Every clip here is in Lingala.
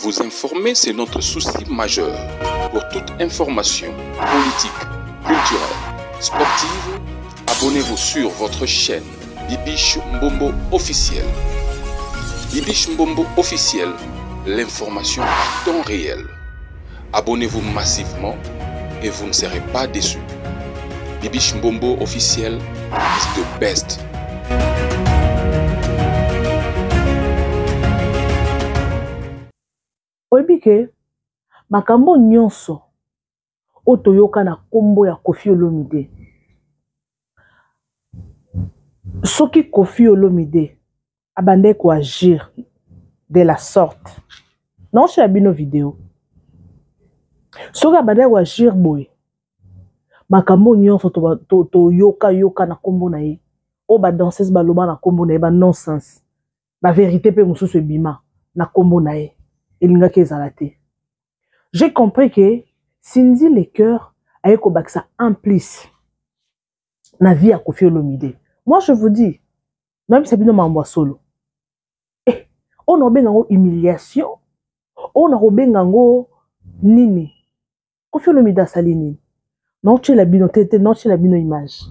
Vous informer, c'est notre souci majeur. Pour toute information politique, culturelle, sportive, abonnez-vous sur votre chaîne Bibiche Mbombo officiel. Bibiche Mbombo officiel, l'information en temps réel. Abonnez-vous massivement et vous ne serez pas déçus. Bibiche Mbombo officiel is the best. Oibike, makambo nyonso otoyoka na kombo ya Koffi Olomide. Soki Koffi Olomide abande ko agir de la sorte. Non, je suis bino vidéo. Soki abande ko agir boy. Makambo nyonso to yoka na kombo na ye. O ba danseuse ba loba na kombo na ye ba nonsense. Ba vérité pe mususu ebima na kombo na ye. J'ai compris que Cindy le cœur a eu ça en plus na vie à Koffi Olomide. Moi je vous dis, même si c'est bien mambo solo, on a bien humiliation, on a bien nini. Koffi Olomide sali nini. Non tu la bino tete, non tu la bino image,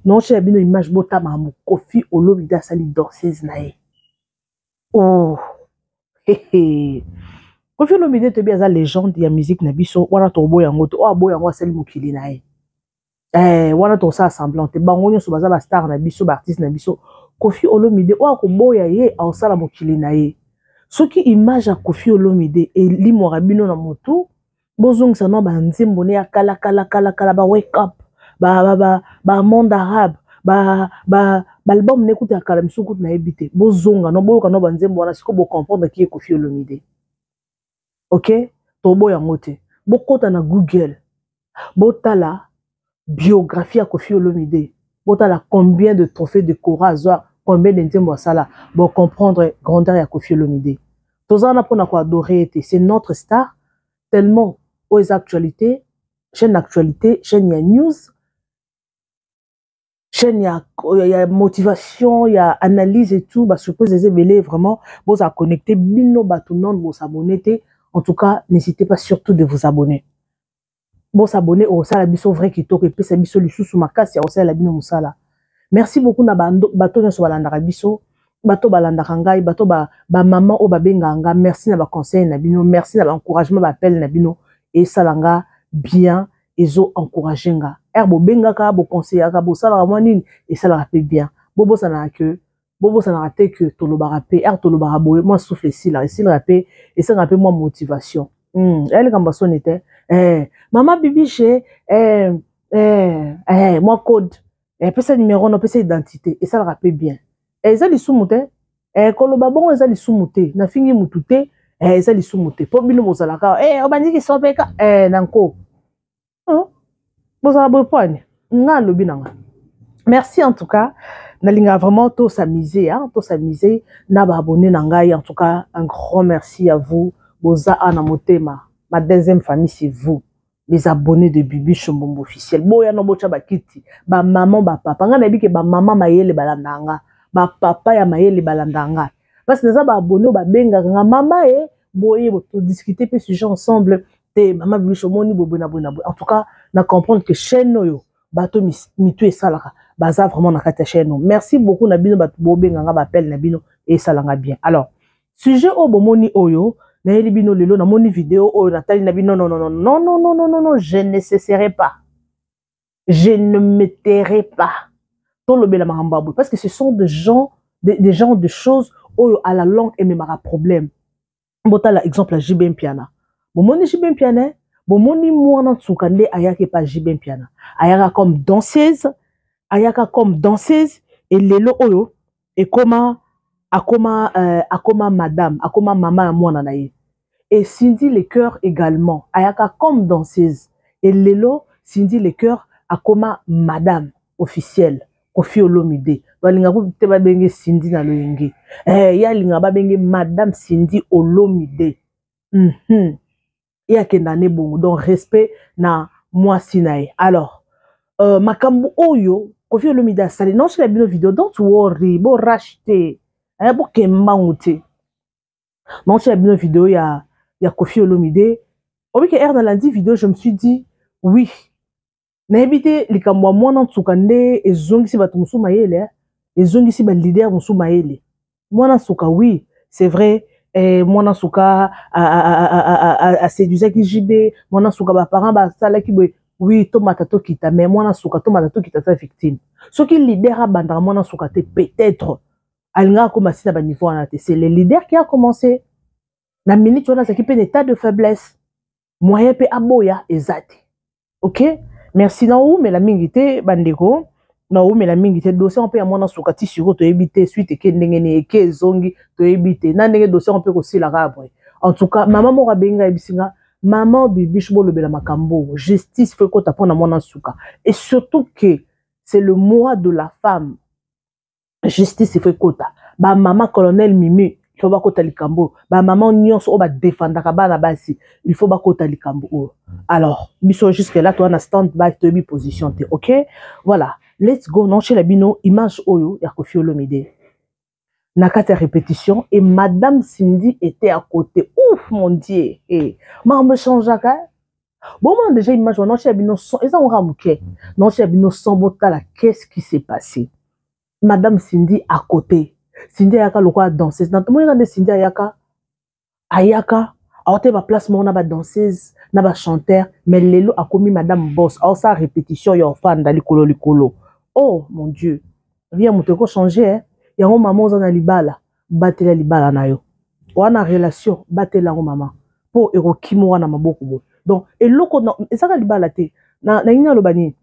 non tu la bino image bota mambo Koffi Olomide sali danseuse nae. Oh. Koffi Olomide te bien za légende ya musique na biso wana to boya ngoto o aboya ngo asali mokili na ye wana to sa semblant te bango nyoso baza ba star na biso ba artiste na biso Koffi Olomide o akoboya ye ausala mokili na ye soki image ya Koffi Olomide elimwaka bino na motu bozongisa no ba nzembo ne ya kala ba wake up ba monde arabe ba album n'écoute à kala misuku na ebité bozonga no boyoka no banzembo wana siko bo comprendre qui est Koffi Olomide. OK, tobo ya ngote bokota na Google botala biographie à Koffi Olomide botala combien de trophées de Korazwa combien de nzembo sala bo comprendre grandeur ya Koffi Olomide. Tozana pona ko adorer c'est notre star tellement aux actualités chaîne ya news. Chaîne, il y a motivation, il y a analyse et tout. Bah, suppose les événements vraiment, vous à connecter, bino batunon, vous abonner. En tout cas, n'hésitez pas surtout de vous abonner. Vous s'abonner au sala biso vrai qui toque et puis c'est biso lissu sous ma casse, au sala bino musala. Merci beaucoup na bato sur balanda biso, bato balanda kangai, bato ba maman o ba benganga. Merci na ba conseil na bino, merci na ba encouragement ba appel na bino et salanga bien. Ezo encourager nga erbo benga ka bo conseiller ka bo sala ramani et ça la rappelle bien bobo ça na que toloba rappel toloba boye moi souffle ici là rappel et ça rappelle moi motivation elle quand son était maman bibiche moi code peut ça numéro non peut ça identité et ça la rappelle bien et ça li sumuté koloba bon ça li sumuté na fingi mutute ça li sumuté po bino bozala ka obandi ki sopeka nanko. Merci en tout cas. Nalinga vraiment tout s'amuser, tout s'amuser. Naba abonné nangai en tout cas un grand merci à vous. Boza anamotema. Ma deuxième famille c'est vous, les abonnés de Bibiche Mbombo officiel. Boya no bocha bakiti. Ba maman ba papa. Nga nabi ke ba maman mayele balandanga. Ba papa ya mayele balandanga. Parce que les abonnés ba benga nga mama boye bo discuter pe sujet ensemble. Maman Bibiche moni bobona. En tout cas, na comprendre que chaîne yo bato mitu et salaka baza vraiment na kata chaîne. Merci beaucoup na bino bato bobenga nga appel na bino et salanga bien. Alors, sujet o bomoni oyo na yeli bino lelo na moni vidéo oyo natali na bino non, je ne cesserai pas. Je ne me tairai pas. Tout le bela marambabou parce que ce sont des gens de choses oyo à la longue et même un problème. Botala exemple à JB Piana. Bomoni JB Piana, bomoni mwana tsukande ayake pa JB Piana. Ayaka comme danseuse et lelo oyo et akoma madame, akoma maman mwana na ye. Et Cindy le cœur également, ayaka comme danseuse et lelo Cindy le cœur akoma madame officielle Koffi Olomide. Balinga ko te ba benge Cindy na loyenge. Ya linga ba benge madame Cindy Olomide. Ya kendane bongo donc respect na moi sinae. Alors makambo oyo Koffi Olomide asali non sur la vidéo don't worry bo racheter bo kemba ngote non sur la vidéo ya ya Koffi Olomide. Au lieu que R dans la vidéo, je me suis dit, oui. N'habite les kamwa mwana tsukande et zongi batu musu mayele et zongi si ba leader musu mayele mwana suka oui c'est vrai mwana suka a séduisé qui JB mwana suka ba parents ba sala ki oui to matato kita mais mwana suka to matato kita sa victime ce qui leader a bandra mwana suka te peut-être alinga commencé à niveau en c'est le leader qui a commencé na minute on a s'occuper d'état de faiblesse moyen pe aboya ezati OK. Merci na ou mais la mingité bandeko na ou mais la mingité dossier on peut à mona sukati sur to éviter suite ke ndengene ke zongi to éviter na ndenge dossier on peut aussi la rabre en tout cas maman mo rabenga ebisinga maman bibish bo lobela makambo justice fait ko tapona mona suka et surtout que c'est le mois de la femme justice fait kota ba maman colonel Mimi il faut pas kota likambo ba maman nyonso o ba défendre ka bana basi il faut pas kota likambo alors biso jusque là toi na stand by to bi position te OK voilà let's go non chez la bino image oyo ya Koffi Olomide na kata répétition et madame Cindy était à côté ouf mon dieu et maman changeaka bon moi déjà image non chez la bino et ça on ramuke non chez la bino sans botala qu'est-ce qui s'est passé madame Cindy à côté Cindy ayaka lokwa danseuse na moi regardez Cindy ayaka aote ba place mo na ba danseuse na ba chanteur mais lelo a commis madame boss alors ça répétition yo fan dali likolo oh mon dieu viens muteko changer hein yango maman za na libala batela libala na yo wana relation batela ngo maman po erokimo wana maboko bo donc eloko na ezaka libala te na ngina lobani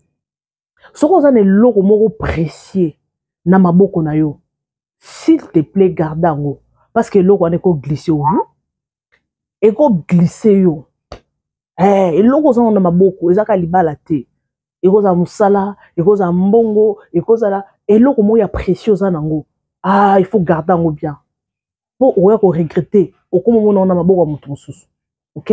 soko za na eloko moko précieux na maboko na yo. S'il te plaît, garde en parce que l'eau on est qu'on glisse au et qu'on glisse yo. Et l'eau on a ma beaucoup, et ça kaliba la té, et qu'on a musala, et qu'on a mbongo, et qu'on a la, et l'eau comment y a précieux en ango. Ah, il faut garder en bien. Pour ouais qu'on regretter, au comment on a ma beaucoup à mon sous. OK?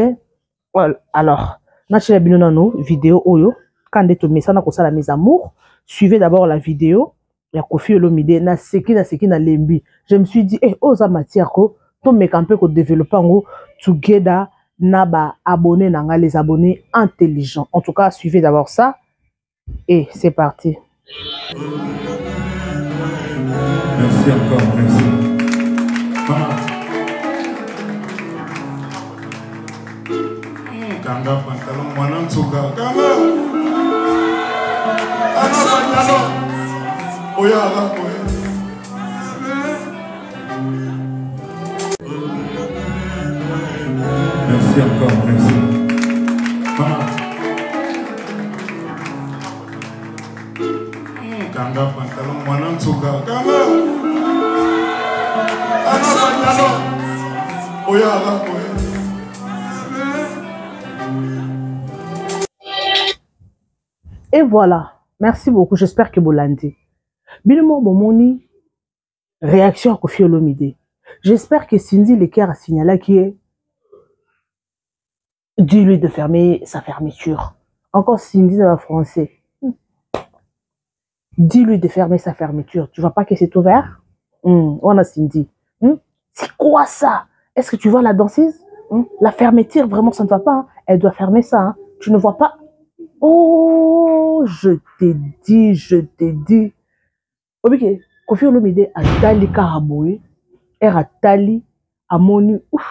Voilà. Alors, naturellement bien nano vidéo oyo, quand tu mets ça na ko sala mes amours, suivez d'abord la vidéo. Ya Koffi Olomide na seki na lembi je me suis dit oza matière ko to me camper ko développer ngo together na ba abonnés na nga les abonnés intelligents en tout cas suivez d'abord ça et c'est parti. Merci encore, merci. Kanga pantalon mwana tsuka kanga pantalon oya la merci encore, merci. Kanga pantalon mwana tsuka kanga pantalon oya la Et voilà, merci beaucoup, j'espère que vous l'avez. Bilmo Bomoni, réaction à Koffi Olomide. J'espère que Cindy Leker a signalé qui est dis-lui de fermer sa fermeture. Encore Cindy dans le français. Dis-lui de fermer sa fermeture. Tu vois pas que c'est ouvert? On a Cindy. C'est quoi ça? Est-ce que tu vois la danseuse? La fermeture, vraiment, ça ne va pas. Hein? Elle doit fermer ça. Hein? Tu ne vois pas? Oh, je t'ai dit. Ok, Koffi Olomide a tali karaboui, a tali, a moni, ouf,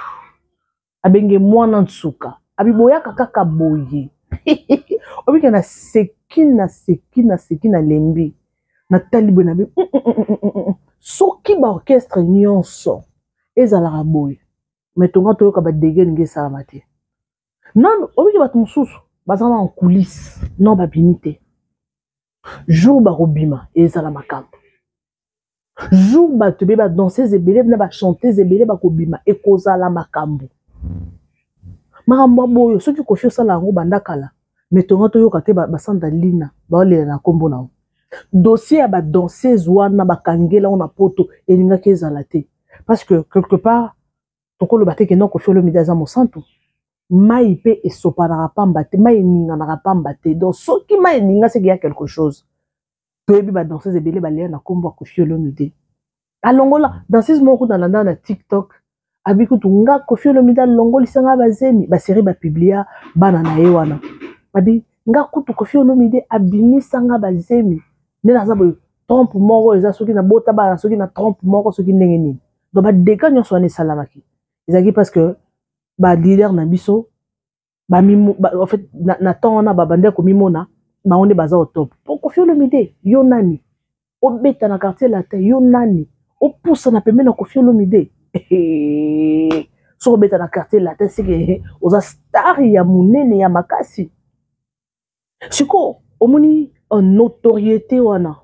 a benge mwana nsuka, a biboya kaka boye. Ok, na seki na lembi, na tali bonabi, soki ba orchestre nyonso, ezala boye, mais tonga toyoka ba degen nge salamate. Non, ok, ba tumususu, bazala en coulisses, non ba binite. Jour ba robima, ezala makambo. Jour ba tebe ba danseuse ebele na ba chanteuse ebele ba kobima ekozala makambo. Makambo boyo soki Koffi osala yango bandakala metonga toyoka te ba sandalina ba olela na kombo na. Dossier ya ba danseuse wana bakangela na poto elinga kezala te parce que quelque part tokolo bateke non Koffi Olomide za mosantu mai pe esopanaka pamba te mai ninganaka pamba te donc soki mai ninga c'est qu'il y a quelque chose. Toyebi ba danseuse ebele ba lea na kombo Koffi Olomide. Alongola danseuse moko na landa na TikTok abikutu nga Koffi Olomide alongolisanga bazemi baseri bapiblia bana na ye wana abi nga kutu Koffi Olomide abimisanga bazemi nde naza boye trompe moko eza soki na bota bana soki na trompe moko soki ndenge nini donc badeka nyonso wana esalamaki ezalaki parce que balider na biso en fait na temps wana babandaki komimona bango nde baza au top po Koffi Olomide yo nani obeta na quartier latin yo nani opusa na pembeni na Koffi Olomide so obeta na quartier latin seke oza star ya monene ya makasi siko omoni notoriété wana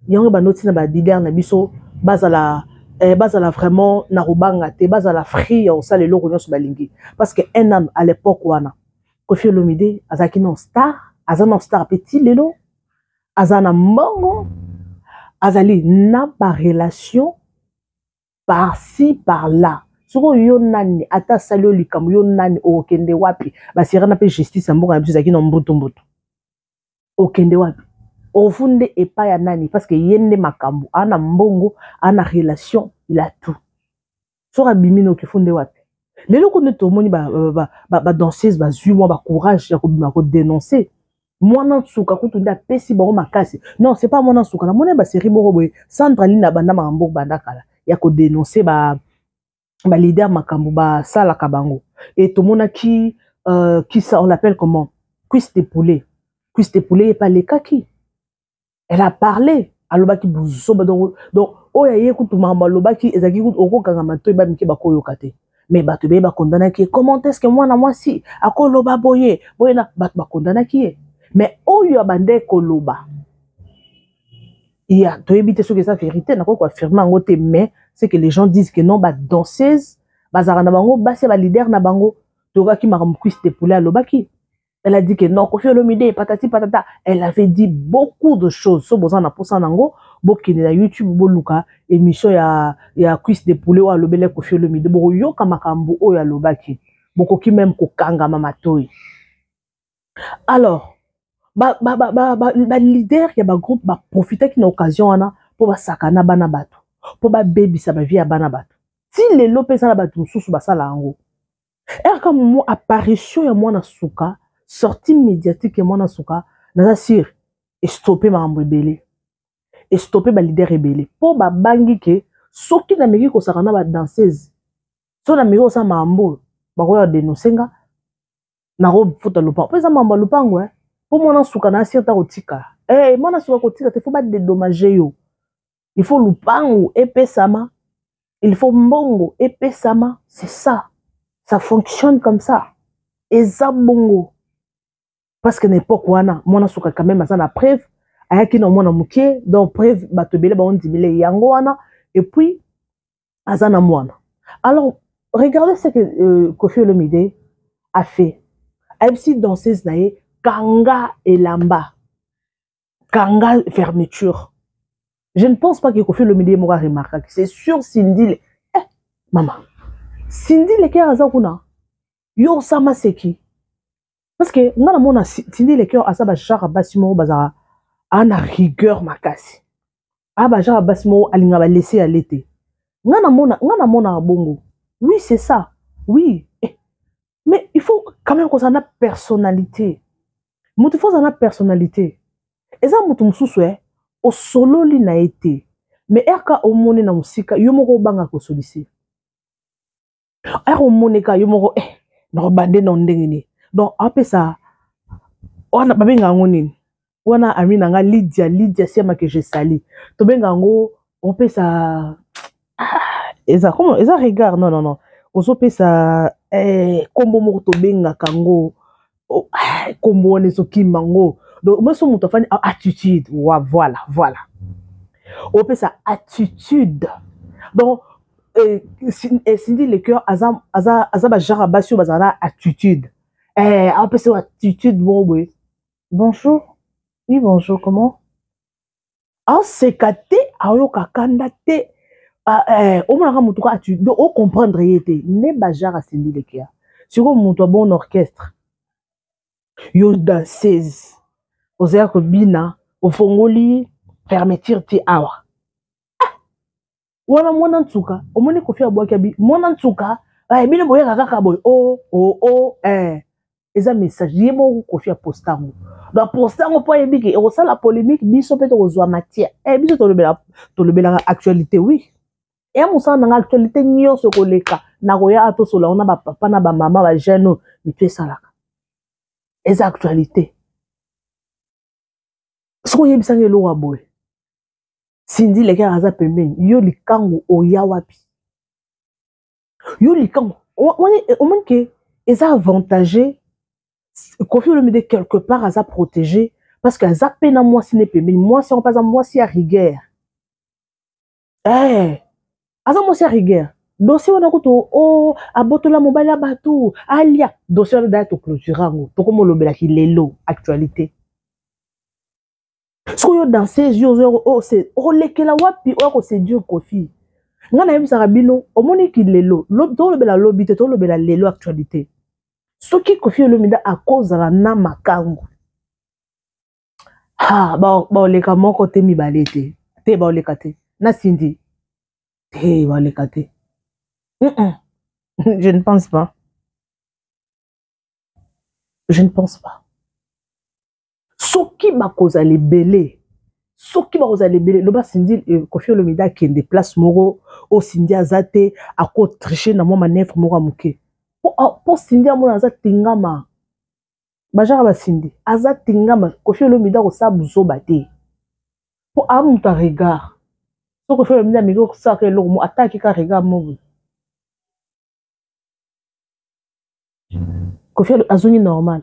yango banoti na balider na biso bazala vraiment na rubanga te bazala free ya osala eloko nyonso balingi parce que un homme à l'époque wana Koffi Olomide azalaki non star aza non star petit lelo aza na mbongo azali na ba relation par-ci par-là soko yo nani ata sali likambo yo nani okende wapi basira na pe justice mboka na biso ezalaki na mbutu okende wapi ofunde epa ya nani parce que yende makambo ana mbongo ana relation il a tout sora bimino kifunde wapi lelo ko neto moni ba danseuse ba zui ba courage ya ko bima ko dénoncer mwana tsuka kutunda pesi bango makasi non c'est pas mwana tsuka na mona ba série boko boye centraline na banda makambo banda kala ya ko dénoncer ba leader makambo ba sala kabango et to mona qui ça on l'appelle comment cuisse de poulet est pas les kaki. Elle a parlé à l'obaki bouzo donc oya ye kutu mamba l'obaki ezaki kutu oko kangama to ba miki bakoyo kate mais bato be ba condamner qui comment est-ce que moi na moi si akoloba boye na bato ba condamner qui mais oyo abande koloba il y a to éviter ce que ça vérité na ko affirmer en côté mais c'est que les gens disent que non ba danseuse bazara na bango ba c'est ba leader na bango to ka ki maram cuisse de poulet à l'obaki. Elle a dit que non, Koffi Olomide, patati patata. Elle avait dit beaucoup de choses. So bozan na posa nango, bokine na YouTube boluka émission ya cuisse de poulet ou alobele Koffi Olomide. Boko yo kamakambu o ya lobaki. Boko ki même ko kanga mamatoi. Alors, leader ya ba groupe ba profiter ki na occasion wana po ba sakana bana bato. Po ba baby sa ba vie ya bana bato. Si le lope sa na bato mususu ba sala ngo. Comme mo apparition ya mwana suka sortie médiatique et mon souka naza sir et stopper ma rebelle et stopper ba leader rebelle pour ba bangi ke soki na meki ko sakana ba danseuse so na meki ko sa mambo ba ko ya dénoncer na ro futa lupango pesa mamba lupango pour mon souka na sir ta kotika mon souka kotika te faut pas dédommager yo il faut lupango epesama il faut mbongo epesama c'est ça fonctionne comme ça eza bongo. Parce que n'importe quoi, mon souka quand même à la preuve, ayaki na mona mukie, donc preuve batobele ba on dibile yango wana et puis azana mwana. Alors regardez ce que Koffi Olomide a fait. MC danseuse nae kanga elamba. Kanga fermeture. Je ne pense pas que Koffi Olomide m'aura remarqué. C'est sûr Cindy maman. Cindy le cœur azakuna. Yo sama seki. Parce que ngana mona Cindy le cœur asaba genre basimo bazara ana rigueur makasi. Aba genre basimo alinga ba laisser à l'été. Ngana mona bongo. Oui, c'est ça. Oui. Mais il faut quand même qu'on ait personnalité. Il faut qu'on ait personnalité. Et ça mutu mususu au solo li na été. Mais erka o mone na musika yo moko banga ko solisi. Er o mone ka yo moko na bande na ndenge ni. Donc après ça on a pas benga ngoni. On a ami na nga Lydia sema que je sali. To benga ngo on peut ça eza comment eza regard non. On peut ça kombo moko to benga kango kombo ne so kimango. Donc moi so muto fani attitude voilà. On peut ça attitude. Donc Cindy le cœur aza ba genre basio bazana attitude. On peut ça attitude bon oui. Bonjour. Oui, bonjour, comment? En sekate ayo kakanda te au moins mutu ka attitude au comprendre yete ne ba genre Cindy le cœur. Sur mutu bon orchestre. Yo danseuse. Ozer ko bina au fongoli fermeture ti awa. Wana mwana ntuka omoni Koffi abwaki abi mwana ntuka ah bino boye kaka boye oh eza message yebo kofi postango donc postango po yebiki et ça la polémique biso peut kozwa matière biso tolobela actualité oui et musala na actualité nyonso koleka na koya atosola ona ba papa na ba mama ba jeune mitu esalaka eza actualité soko yebisanga eloko boye Sindi leka aza pembeni yo likango oya wapi yo likango on que eza avantagé Kofi Olomide quelque part aza protégé parce que aza pena moi si ne pembeni moi si on pas moi si à rigueur aza moi si à rigueur dossier on a koto abotola mobile ya bato alia dossier on a to clôturango to comme lobela ki lelo actualité so yo dans ces jours c'est lekela wapi ko séduire Kofi ngana yebisaka bino omoni ki lelo to lobela lobi te to lobela lelo actualité soki Kofi Olomide a cause na makango ba leka moko te mibale te ba leka te na Sindi te ba leka te je ne pense pas soki ba cause lebele loba Sindi Kofi Olomide qui déplace moko au Sindi azate a ko tricher na mo manœuvre moko muke pour Sindi amona aza tingama bajara ba Sindi aza tingama Kofi Olomide ko sa buzoba te pour amuta regard so Kofi Olomide miko sa ke lo mo attaque ka regard mo Kofi azuni normal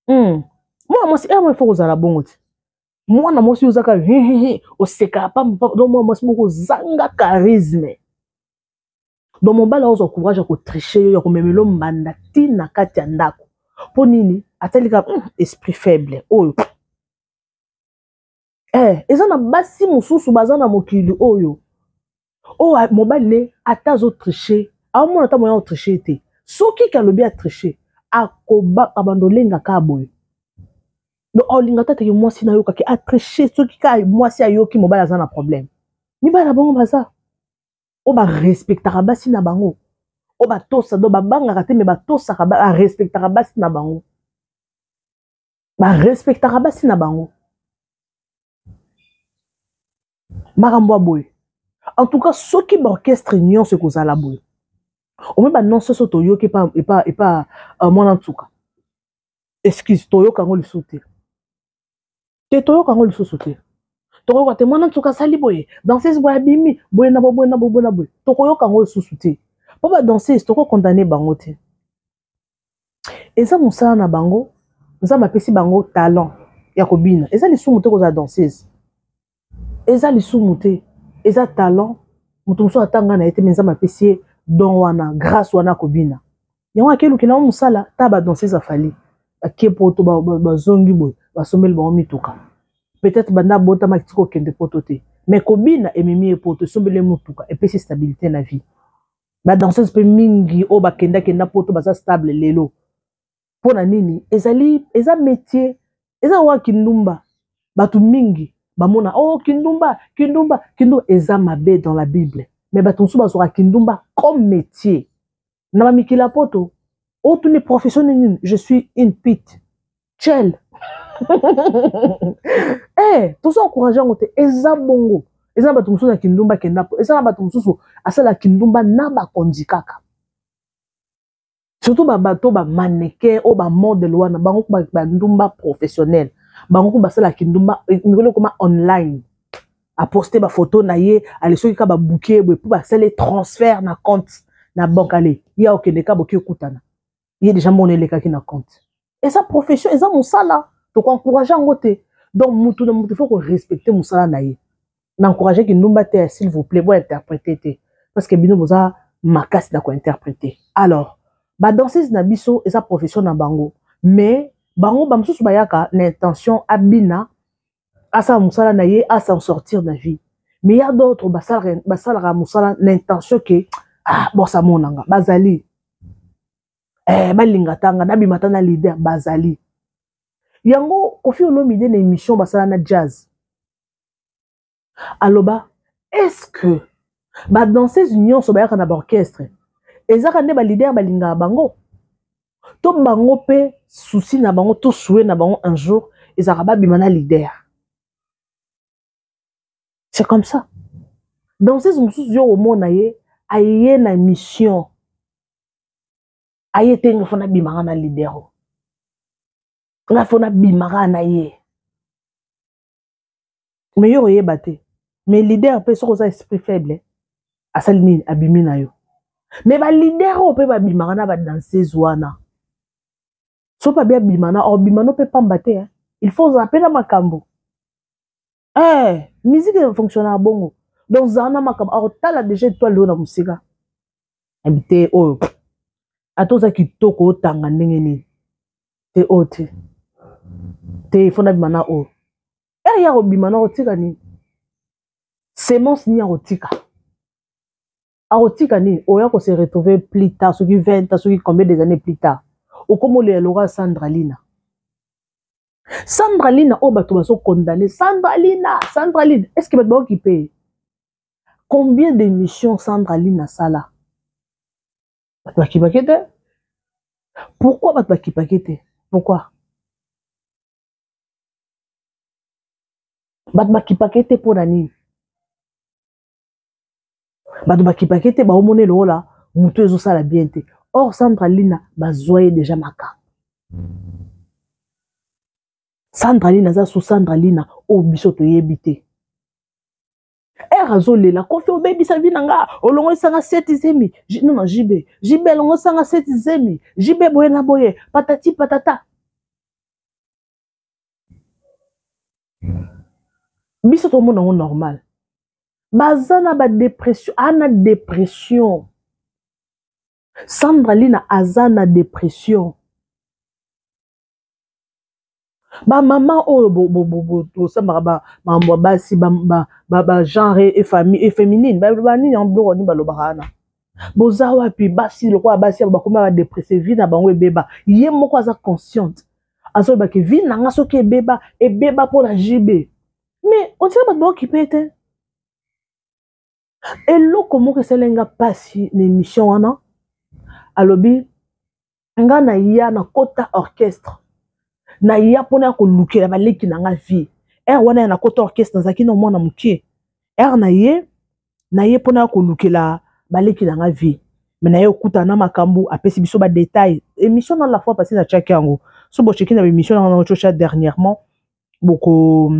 moi c'est moi faut kozala bongo te moi na moi si uzaka o seka pa donc moi moko zanga charisme donc mon bala ozo courage ko tricher yo ko memelo mbanda tina kati ya ndako po nini atalika esprit faible oyo eza na basi mususu bazana mokili oyo mobile ne atazo tricher amona ta moya o tricher te soki kalobi a tricher akoba abandolenga ka boye donc olinga tata ke mwasi na yoka ke a tricher soki ka mwasi ayoki mobile azana problème ni bana bango baza ba respectaka basi na bango ba tosa do ba bangaka te me ba tosaka ba respectaka basi na bango makambo boye en tout cas soki ba orchestre nyonso kozala boye o ba non soso to yoki pas mona tsuka excuse to yoka ngo lisute te to yoka ngo lisute to ko te mona tsuka sali boye danseuse boye bimi boye na boye to ko yoka ngo lisute po ba danseuse to ko condamner bango te eza musala na bango nza mapesi bango talent ya kobina eza lisumu te ko za danseuse eza lisumu te eza talent mutu muso atanga na ete menza mapesi don wana grâce wana kobina yango akelukela musala ta ba danseuse afali akie poto ba zongi boye ba someli bango mituka peut-être banda bota makitiko kende poto te mais kobina ememi poto sombele mutuka epesi stabilité na vie ba danseuse pe mingi o ba kenda poto baza stable lelo pona nini eza métier eza wa kindumba batu mingi bamona kindumba eza mabe dans la Bible mais batu nsu bazora kindumba comme métier na ba mikila poto tu n'es professionnel je suis une pite chel tout ça encourageant côté eza bongo eza batu nsu na kindumba kendapo eza na batu nsu asala kindumba na ba kondikaka surtout bato ba mannequin o ba modèle wana bango ba ndumba professionnel bango ba sala kindumba ngolo koma online a poster ba photo na ye ale soki ka ba bouquet bo pour ba sala transfert na compte na banque ale ya okende ka boki okutana ye déjà monele ka ki na compte et ça profession eza musala to ko encourager ngote donc mutu na mutu faut ko respecter musala na ye na encourager ki ndumba te s'il vous plaît bo interpréter te parce que bino boza makasi na ko interpréter alors ba danseuse na biso eza profession na bango mais bango ba mususu bayaka l'intention abina asa musala na ye à s'en sortir na vie mais il y a d'autres basala musala l'intention que bon ça monanga bazali balinga tanga na bimata na leader bazali yango Kofi Olomide na émission basala na jazz aloba est-ce que ba danseuse nyonso bayaka na ba orchestre ezaka nde ba leader balinga bango to bango pe souci na bango to souhait na bango un jour ezaka babima na leader. C'est comme ça. Dans ces mosusu yo omona ye aye na mission aye te ngafona bimaka na leader ngafona bimaka na ye mais yo oyeba te mais leader pe soko za esprit faible asali nini abimi na yo mais ba leader o pe ba bimaka na ba danseuse wana so pa bien bimana o bimano pe pamba te il faut zapper na makambo musique fonctionne bongo donc zana makambo or tala déjà étoile na musika habité o atoza kitoko otanga ndenge ni te oti te fona bimana o ya ko bimana otika ni semence ni arotika ni oya ko se retrouver plus tard ce qui 20 ans ce qui combien des années plus tard au comme le Laura Sandra Lina o bato baso condamné Sandra Lina est-ce que bato qui paye combien d'émissions Sandra Lina sala bato qui pakete pourquoi bato qui pakete pourquoi bato qui pakete pour nani bato qui pakete ba omone lo la mutu ezo sala bien te or Sandra Lina bazoye déjà maka Sandra Lina za sous Sandra Lina o biso to yebite razolela kofi o baby sa vinanga olongo sanga 7 non jibe longo sanga 7 jibe boye na boye patati patata biso to mona normal bazana ba dépression ana dépression Sandra Lina azana dépression ba maman o samba ba mambo basi ba genre et famille et féminine ba nini en bleu ni ba lobana boza wapi basi lokwa basi ba koma ba dépressé vie na bango ebeba ye moko aza consciente azo ba ke vie na nga soki ebeba pour la JB mais on tient pas de qui pète et lo comment que selenga pasi l'émission wana alobi nga na ya na kota orchestre na ya pona ko lukela baleki na nga vie wana na kota orchestre zaki no mwana mukie na ye pona ko lukela baleki na nga vie mais na ye okuta na makambu apesi biso ba détail émission na la fois passée na chaki yango so bo cheki na émission na chocha dernièrement boko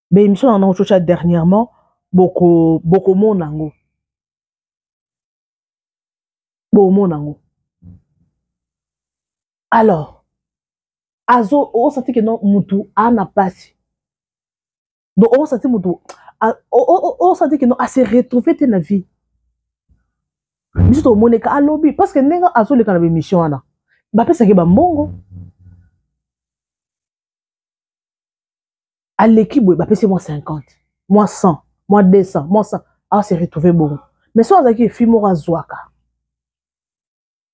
be émission na chocha dernièrement boko monango alors azo o senti que non mutu ana pasi donc on senti mutu o senti que non a se retrouver te na vie biso to moneka alobi parce que nenga azo le kana émission ana ba pesa ke ba mbongo à l'équipe ba pesa moi 50 moi 100 moi 200 moi 100 a se retrouver bon mais so azaki fimo razwaka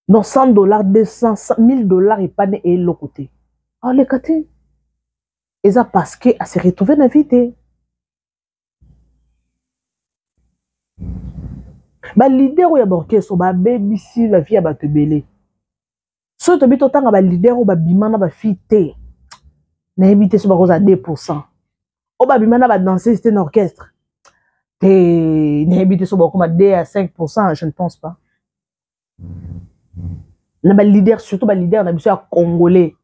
non $100 200 $1000 et pas et l'autre côté. Alors les côtés, et ça parce que à se retrouver dans la vie. Ba leader ou ya orchestre ba baby si la vie ba te belé. So to bito tanga ba leader ou ba bimana ba fité. Na habité so ba cause à 2%. O ba bimana ba danser c'était un orchestre. Et na habité so ba comme à 2 à 5%, je ne pense pas. Na ba leader surtout ba leader na biso ya congolais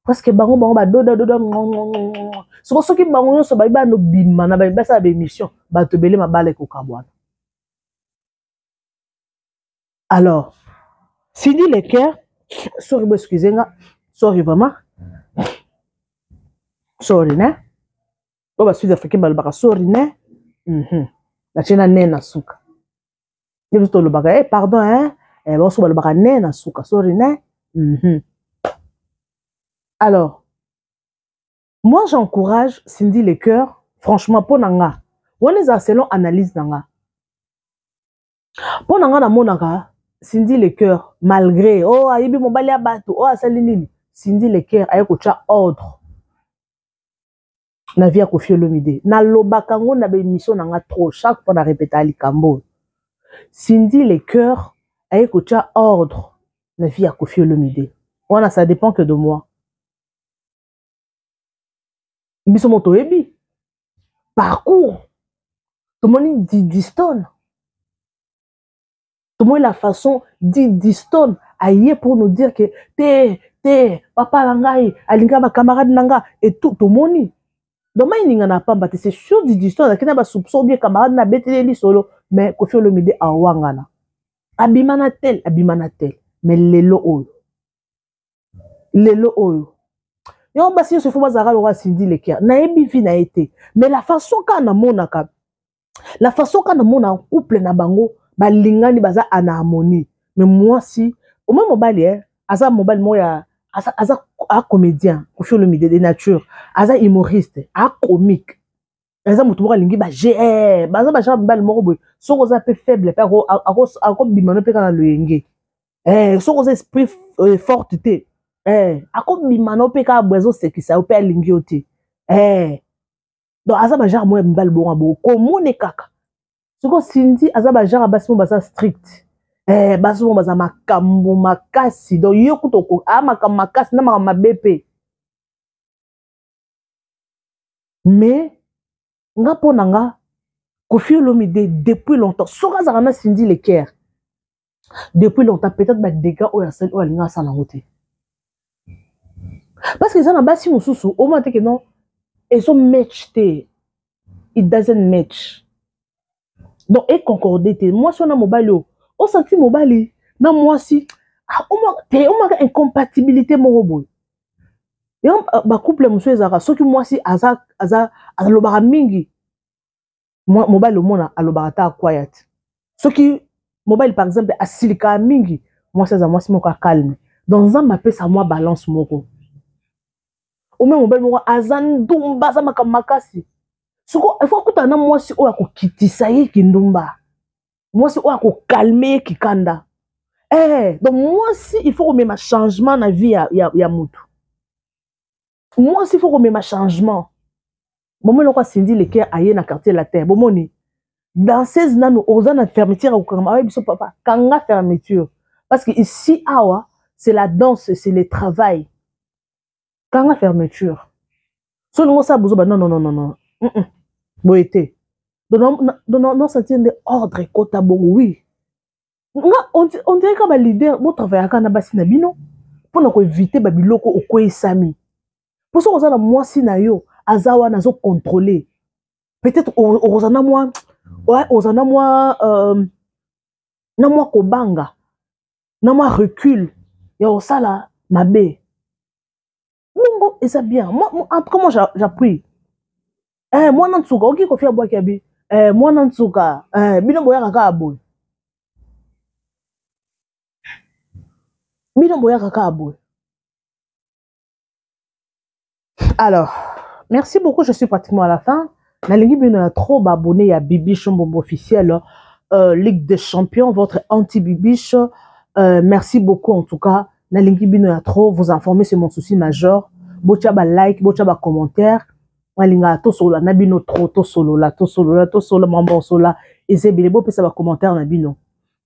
parce que bango ba doda so ki bango nyonso ba no bima na ba sa ba émission ba to belé mabale ko kabwana. Alors Sidi le cœur sorry excusez-moi sorry vraiment sorry né o ba sud africain ba ba sorry né na chena nena suka ni to lo baga pardon hein bon so ba lo baga nena suka sorry né Alors, moi j'encourage Cindy le cœur, franchement, pour nanga. On les a selon analyse nanga. Pour nanga na monaka, Cindy le cœur, malgré, oh, ayebi mobali abatu, oh, asalinini, Cindy le cœur, ayeko cha ordre. Na via Koffi Olomide. Na lobakango na be émission nanga trop, chaque fois na répéter likambo. Cindy les cœurs avec autre ordre la vie à Koffi Olomide. Voilà, ça dépend que de moi. Ils sont moto ebi. Parcours. Tout le monde dit Diston. Tout le monde la façon dit Diston aïe pour nous dire que papa langai, alinga ma camarade nanga et tout le monde. Donc il n'y en a pas, c'est sûr dit Diston, qu'il n'y a pas soupçon bien camarade na beteli solo, mais Koffi Olomide a wangana. Abimana tel, mais lelo oyo. Lelo oyo. Yon basi yo se faut bazara lora Cindy le kia. Na ebi vi na été. Mais la façon kana monaka. La façon kana mona couple na bango ba lingani baza en harmonie. Mais moi si au moins mobile asa mobile moya asa a comédien, Koffi Olomide de nature, asa humoriste, a comique. Asa mutu moka lingi ba GR, baza ba chamba mobile moko boy. Soko za peu faible, pe ako bimano pe kana loyenge. Soko za esprit forte te. Ako bimano pe ka bwezo sekisa pe alingi ote. Donc aza ba genre moi mbal bon abo ko mone kaka. Soko Cindy aza ba genre basimo basa strict. Basimo basa makambo makasi. Donc yo kutoko makambo makasi na makambo mabepe. Mais nga pona nga Koffi Olomide depuis longtemps. Soko za na Cindy le cœur. Depuis longtemps peut-être ba dégâts o ya sel o alinga sa na route. Parce que ça n'a pas si mon sous au moins que non ils sont matchés. It doesn't match. Donc et concordé moi sur na mobile au senti mobile na moi si au moins incompatibilité mon robot. Et ba couple monsieur ezara ce que moi si aza lobara mingi moi mobile au monde a lobara ta quiet. Ce qui mobile par exemple a silika mingi moi c'est moi si mon calme. Dans un mapé ça moi balance moko. Au même mobile moi azan dumba za makamasi. Soko il faut que tu na moi si o ya ko kitisa ye kindumba. Moi si o ya ko calmer kikanda. Donc moi si il faut remettre un changement dans la vie ya mutu. Moi si il faut remettre un changement. Bon moi le Cindy le cœur aye na quartier la terre. Bon moni dans 16 nano ozana fermeture au kama biso papa kanga fermeture parce que ici awa c'est la danse, c'est le travail. Kanga fermeture. So non ça bozo non. Boété. Non sentir de ordre kota bon oui. On dirait que les leaders vont travailler à Kanabasi Nabino pour éviter Babiloko au Koesami. Pour ça, on a moi si nayo azawa nazo contrôler. Peut-être on a moi ouais on a moi na moi kobanga na moi recul ya osala mabe. Mungo et ça bien. Moi en tout cas moi j'appuie. Moi nantsuka oki ko fia boaki abi. Moi nantsuka bino boya kaka aboy. Alors, merci beaucoup, je suis pratiquement à la fin. Nalingi bino a trop abonné à Bibiche Mbombo officiel Ligue des Champions, votre anti-Bibiche. Merci beaucoup en tout cas. Nalingi bino a trop vous informer sur mon souci majeur. Bocha ba like, bocha ba commentaire. Nalinga to solo nabino trop to solo mambo solo ezebile bo pesa ba commentaire nabino.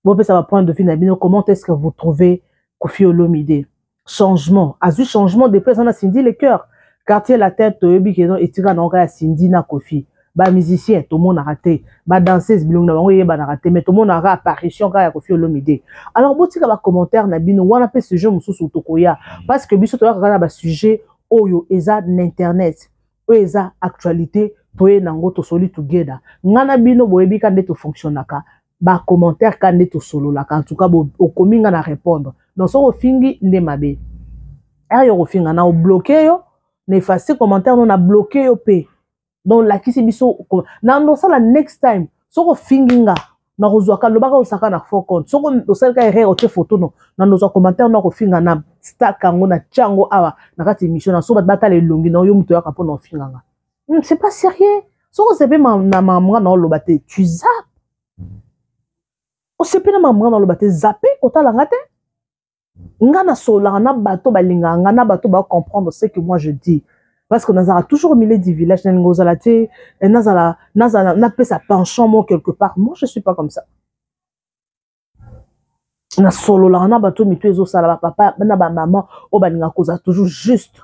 Bo pesa ba point de vue nabino, comment est-ce que vous trouvez Koffi Olomide? Changement. Azu changement de personne à Cindy le cœur. Quartier la tête, Toyobi qui est tiré dans le Cindy na Koffi. Ba musicien, tout le monde a raté. Ba danseuse, bilong na bango ba raté. Mais tout le monde a apparition quand il y a Koffi Olomide. Alors, bon, tu as commentaire nabino, on a fait ce jeu moussou tokoya. Parce que biso toya kaka ba sujet oyo eza n'internet. Oyo eza actualité, toye nango to soli together. Ngana bino boyebi kande to fonctionnaka. Ba commentaire kande to solo la en tout cas au kominga na répondre donc so fingi nde mabe yo finga na o bloquer yo na effacer commentaire non na bloquer yo pe donc la kisi biso na ndo ça la next time so finginga na rozwaka lobaka osaka na faux compte so ko salka erreur o te photo no na ndo commentaire na ko finga na stack ngo na chango awa na kati émission na so bata le longi na yo muto ya kapo na finganga c'est pas sérieux so ko sepe na mamwa na lobate tu zappes. C'est pas maman dans le bateau zappé kota langate ngana sola na bateau balinga ngana bateau ba comprendre ce que moi je dis parce que nous avons toujours au milieu du village n'azala na pe sa penchant moi quelque part moi je suis pas comme ça na solo la na bato mitu ezo sala ba papa na ba maman o ba ninga koza toujours juste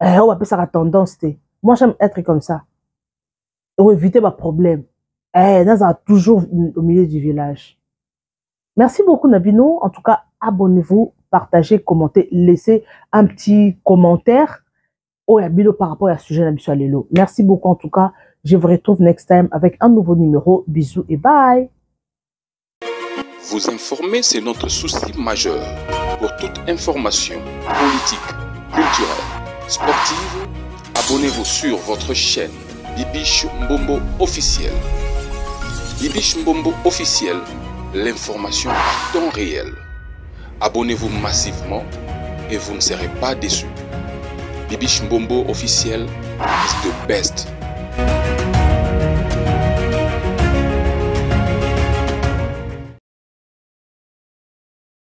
on va passer à tendance moi j'aime être comme ça pour éviter ma problème dans toujours au milieu du village. Merci beaucoup Nabino, en tout cas abonnez-vous, partagez, commentez, laissez un petit commentaire par rapport à ce sujet Nabiso Alelo. Merci beaucoup en tout cas, je vous retrouve next time avec un nouveau numéro. Bisous et bye. Vous informer, c'est notre souci majeur. Pour toute information politique, culturelle, sportive, abonnez-vous sur votre chaîne Bibiche Mbombo officiel. Bibiche Mbombo officiel, l'information en temps réel. Abonnez-vous massivement et vous ne serez pas déçus. Bibiche Mbombo officiel is the best.